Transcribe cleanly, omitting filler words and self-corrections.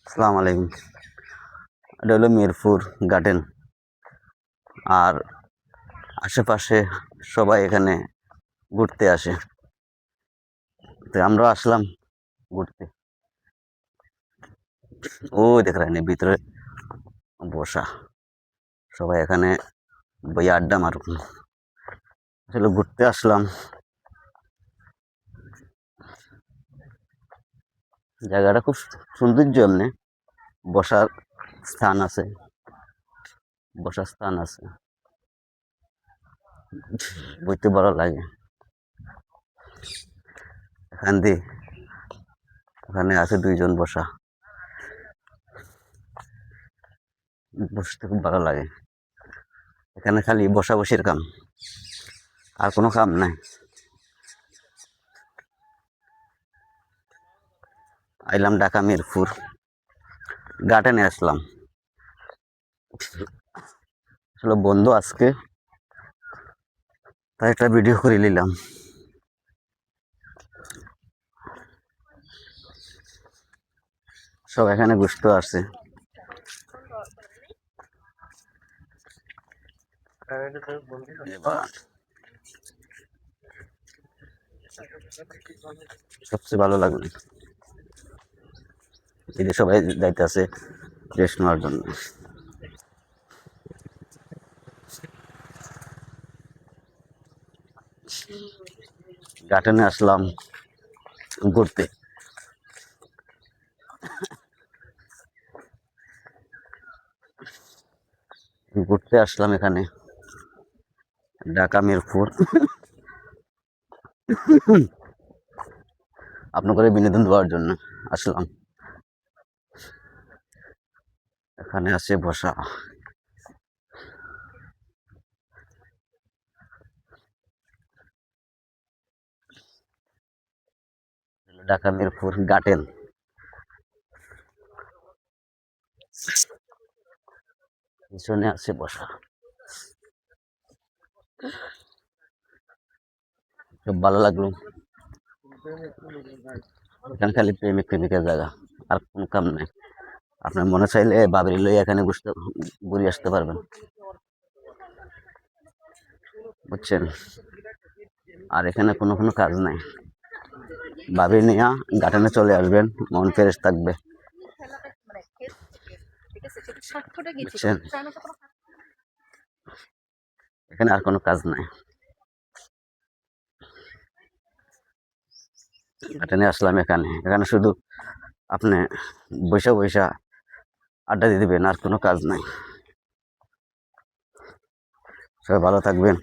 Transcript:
আসসালামু আলাইকুম। এটা হলো মিরপুর গার্ডেন। আর আশেপাশে সবাই এখানে ঘুরতে আসে, তো আমরাও আসলাম ঘুরতে। ও দেখ রাখেন ভিতরে বসা সবাই এখানে বইয়ে আড্ডা মারুক। আসলে ঘুরতে আসলাম, জায়গাটা খুব সৌন্দর্য। এমনি বসার স্থান আছে, বসার স্থান আছে, বইতে ভালো লাগে। এখান দিয়ে ওখানে আছে দুইজন বসা, বসতে খুব ভালো লাগে। এখানে খালি বসা বসির কাম, আর কোনো কাম নাই। আইলাম ঢাকা মিরপুর গার্ডেনে আসলাম। আসলে বন্ধ আজকে, তাই একটা ভিডিও করে নিলাম। সব এখানে ঘুরতে আসছে। সবচেয়ে ভালো লাগলো এই যে সবাই যাইতে আছে রেস্ট নেওয়ার জন্য। গার্ডেনে আসলাম ঘুরতে। ঘুরতে আসলাম এখানে ঢাকা মিরপুর আপনাদের বিনোদন দেওয়ার জন্য আসলাম। এখানে আছে বসা, ঢাকা মিরপুর গার্ডেন। পিছনে আছে বসা, খুব ভালো লাগলো। এখানে খালি প্রেমিক প্রেমিকের জায়গা, আর কোনো কাম নাই। আপনার মনে চাইলে বাবরি লই এখানে ঘুরে আসতে পারবেন, বুঝছেন। আর এখানে কোনো কাজ নাই। বাবরি নিয়ে গার্ডেনে চলে আসবেন, মন ফ্রেশ থাকবে, বুঝছেন। এখানে আর কোনো কাজ নাই। গার্ডেনে আসলাম এখানে, এখানে শুধু আপনি বৈশা বৈশা আড্ডা দিয়ে দিবেন, আর কোনো কাজ নাই। সবাই ভালো থাকবেন।